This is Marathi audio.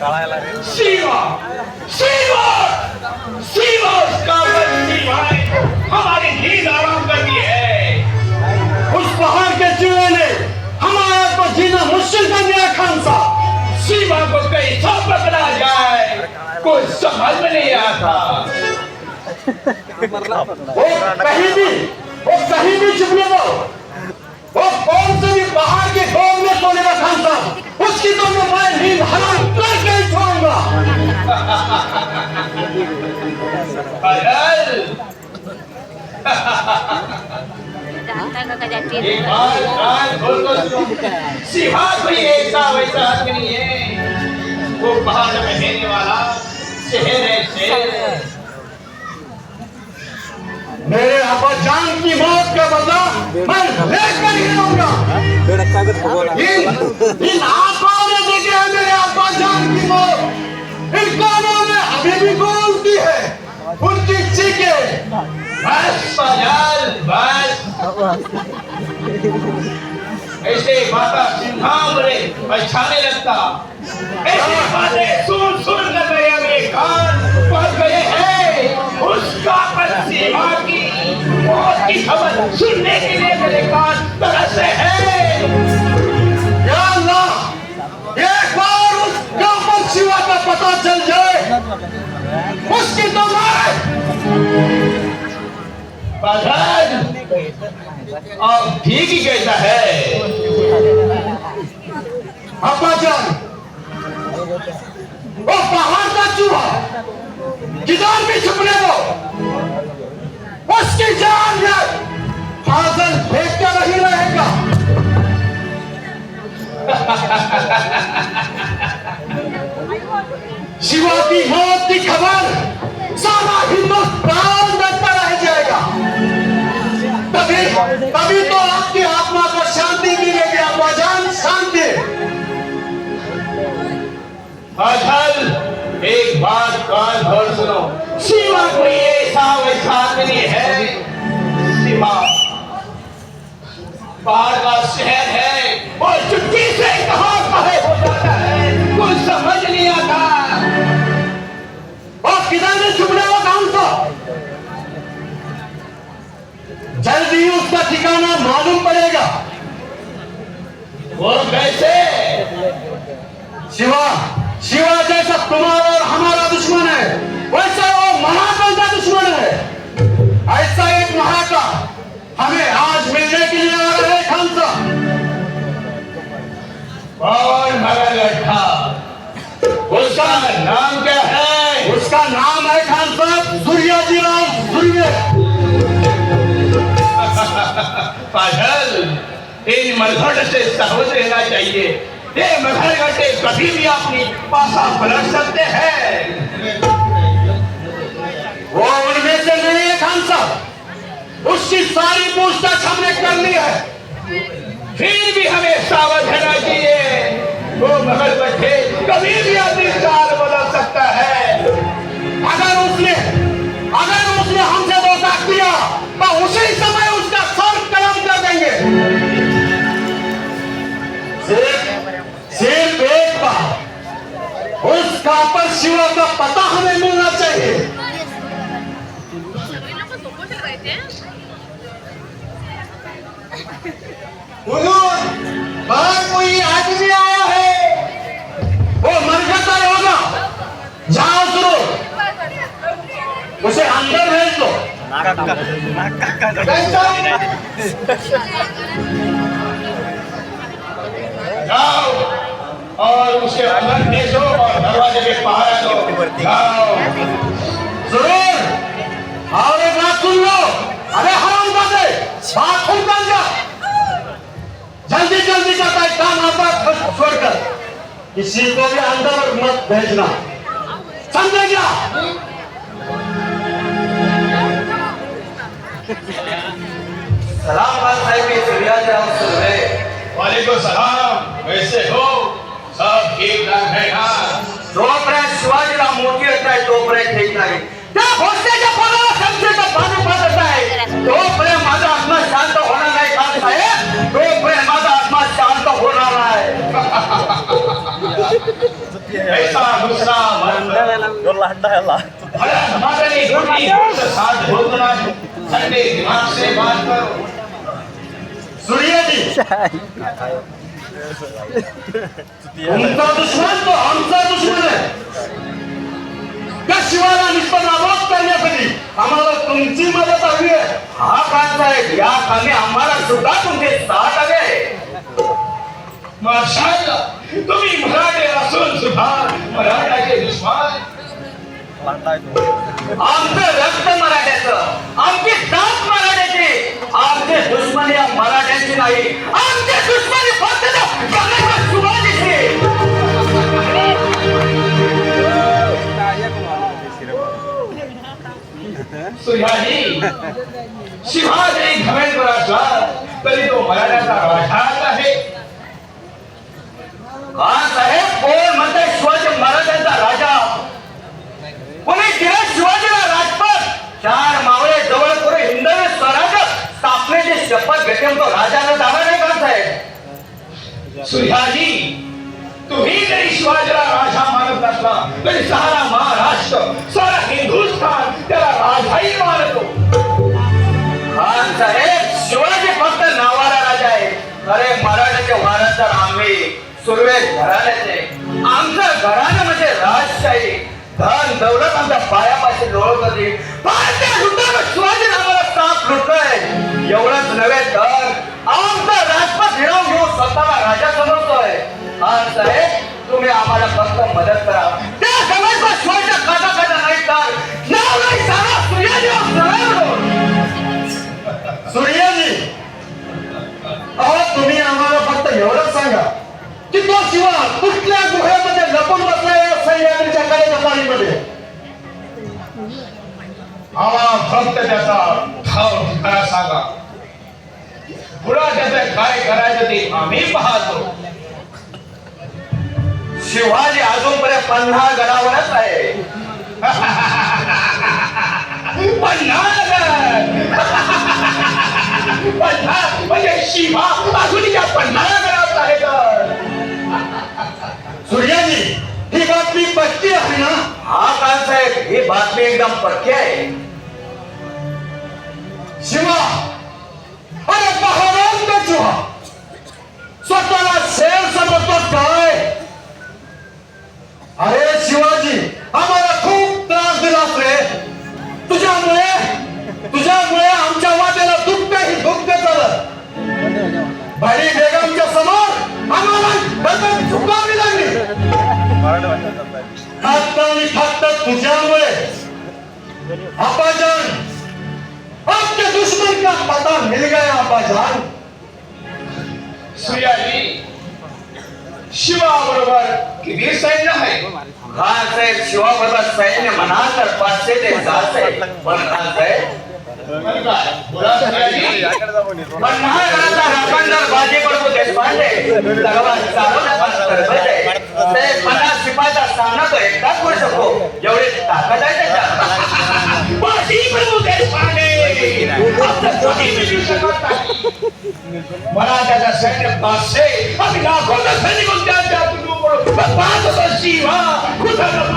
शिवा शिवा शिवा उसका शिवा हमारी नींद आराम करनी है। उस पहाड़ के चूहे ने हमारा तो जीना मुश्किल कर दिया खान साहब। शिवा को कैसा पकड़ा जाए कुछ समझ में नहीं आता। वो कहीं भी चुपने दो। वो कौन से भी पहाड़ के गोद में सोने का खान साहब, उसकी तो मैं नींद हराम करके ही छोड़ूंगा। एक बार कान खोल कर सुनो, शिवा कोई ऐसा वैसा आदमी नहीं है। वो पहाड़ में रहने वाला शहर है शहर। मेरे अब्बा जान की मौत का बदला मैं लेकर ही रहूंगा। इन आंखों ने देखी है मेरे अब्बा जान की मौत। इन कानों में अभी भी गूंजती है उनकी चीखें। बस बाजार बस ऐसे बातें सिंघामरे पहचाने लगता। ऐसी बातें सुन सुन कर मेरे कान पड़ गए हैं। उसका पसीना की मौत की खबर सुनने के लिए मेरे कान तरस रहे हैं। या अल्लाह, एक बार उस काफिर शिवा का पता चल जाए, उसकी तो बाजार अब ठीक ही कहता है। अब्बा जान, वो पहाड़ का चूहा किधर भी छुपने दो, उसकी जान है फाजल फेंकता नहीं रहेगा। शिवा की मौत की खबर सारा हिंदुस्तान देखता रह जाएगा। तभी तो आपकी आत्मा को शांति मिलेगी। अब्बा जान, शांति। अजल एक बात कान भर सुनो, शिवा कोई ऐसा वैसा आदमी है। शिवा पहाड़ का शहर है और चुटकी से कहां कहे हो जाता है कुछ समझ नहीं आता। और किधर में छुपने वाला काम था, जल्दी उसका ठिकाना मालूम पड़ेगा। वो कैसे? शिवा जैसा तुम्हारा और हमारा दुश्मन है, वैसा वो महाकाल का दुश्मन है। ऐसा एक महाकाल हमें आज मिलने के लिए आ रहे हैं खान साहब। कौन मगर लट्ठा? उसका नाम क्या है? उसका नाम है खान साहब सूर्याजी राव सूर्य। पागल, इन मरघट से सावध रहना चाहिए। ये मरघटे कभी भी अपनी पासा पलट सकते हैं। वो उनमें से नहीं है खान साहब, उसकी सारी पूछताछ हमने कर ली है। फिर भी हमें सावध रहना चाहिए। वो मगरमच्छ कभी भी अपनी चाल बदल सकता है। अगर उसने हमसे धोखा किया तो उसी समय उसका सर कलम कर देंगे। सिर्फ एक बार उस कापर शिवा का पता हमें मिलना चाहिए। बाहर कोई आदमी आया है, वो मरघटा होगा। जाओ सुनो, उसे अंदर भेज दो। जाओ और उसे अंदर भेजो और दरवाजे पे पहरा दो। जाओ। जरूर। और एक बात सुन लो, अरे हरामजादे, बात सुन कर जा। जल्दी जल्दी का काम आता छोड़कर किसी को भी अंदर मत भेजना, समझे क्या? सलाम साहब की सूर्याजी राव सूर्य। वालेकुम सलाम, कैसे हो? सब ठीक ठाक है ना? टोपरे शिवाजी राव मोती रहता है, टोपरे ठीक नहीं। क्या भोसले का पाला सबसे का पानी पा देता है। टोपरे माझा आत्मा शांत होना नहीं खाता है, टोपरे माझा आत्मा शांत होना है। ऐसा बड़ा हमारे रोटी साथ भोजना ठंडे दिमाग से बात करो। सूर्याजी तुमचा दुश्मन तो आमचा दुश्मन आहे। त्या शिवाला निष्पन्न नाबूद करण्यासाठी आम्हाला तुमची मदत हवी आहे। हा प्रांत साहेब या कामी आम्हाला सुद्धा तुमचे साथ हवे आहे। माशाअल्लाह तुम्ही मराठे असून सुद्धा मराठाचे दुश्मन। आमचं रक्त मराठ्याचं, आमची जात मराठ्याची, आमचे दुश्मन या मराठ्यांची नाही, आमचे दुश्मन फक्त शिवाजीची। सूर्याजी शिवा जरी घमेंडवर असला तरी तो मराठ्याचा राजाच आहे। हा साहेब कोण म्हणते शिवाजी मराठ्यांचा राजा? कोणी दिला शिवाजीला राजपद? चार मावळे जवळ करून हिंदवी स्वराज्य स्थापनेची शपथ घेतली तो राजाला दावा नाही का साहेब? सूर्याजी तुम्ही जरी शिवाजीला राजा मानत असला तरी सारा महाराष्ट्र सारा हिंदुस्थान त्याला राजाही मानतो। खान साहेब शिवाजी फक्त नावाला राजा आहे, अरे मराठ्याचे वारसदार आम्ही सुर्वे घराण्याचे। आमचं घराणं म्हणजे राजशाही, धन दौलत आमच्या पायापाशी लोळत होती, पायाच्या लुटानं शिवाजी आम्हाला साप लुटतोय। एवढंच नव्हे तर आमचं राजपद हिरावून घेऊन स्वतःला राजा समजतोय। खान साहेब तुम्ही आम्हाला फक्त मदत करा, त्या जवळचा शिवाजीच्या काटा नाही तर नाव नाही सारा सूर्याजी। सूर्याजी अहो तुम्ही आम्हाला फक्त एवढंच सांगा की तो शिवा कुठल्या गुहेमध्ये लपून बसलाय या सह्याद्रीच्या कडेच्या आम्हाला फक्त त्याचा ठाव ठिकाणा सांगा, पुढे त्याचं काय करायचं ते आम्ही पाहतो। शिवाजी अजूनपर्यंत पन्हाळ गडावरच आहे। पन्हाळ म्हणजे शिवा अजून त्या पन्हाळगडावर आहे तर? सूर्याजी ही बातमी पक्की आहे ना? हा कान साहेब ही बातमी एकदम पक्की आहे। शिवा अरे बहावान शिवा स्वतःला शेर समजतो काय? अरे शिवाजी आम्हाला खूप त्रास दिलास रे, तुझ्यामुळे आमच्या वाटेला दुःखही दुःख झालं। बडी बेगमच्या समोर आम्हाला झुकावी लागली, फक्त तुझ्यामुळे। अब्बाजान आपके दुश्मन का पता मिल गया अब्बाजान। सूर्याजी शिवा बरोबर किती सैन्य आहे? खान साहेब शिवा बरोबर सैन्य म्हणाल तर 500 ते 600 आहे, पण खान साहेब पन्हाळगडाचा राखणदार बाजी प्रभू देशपांडे तलवार चालवण्यात तरबेज ते 50 शिपायाचा सामना तो एकटाच करू शकतो, एवढी ताकद आहे त्याच्यात। बाजी प्रभू देशपांडे आपलं कोणी मिळू शकत नाही। मराठ्याचा सैन्य 500 आम्ही लाखोचं सैनिक त्याच्या शिवा कुठं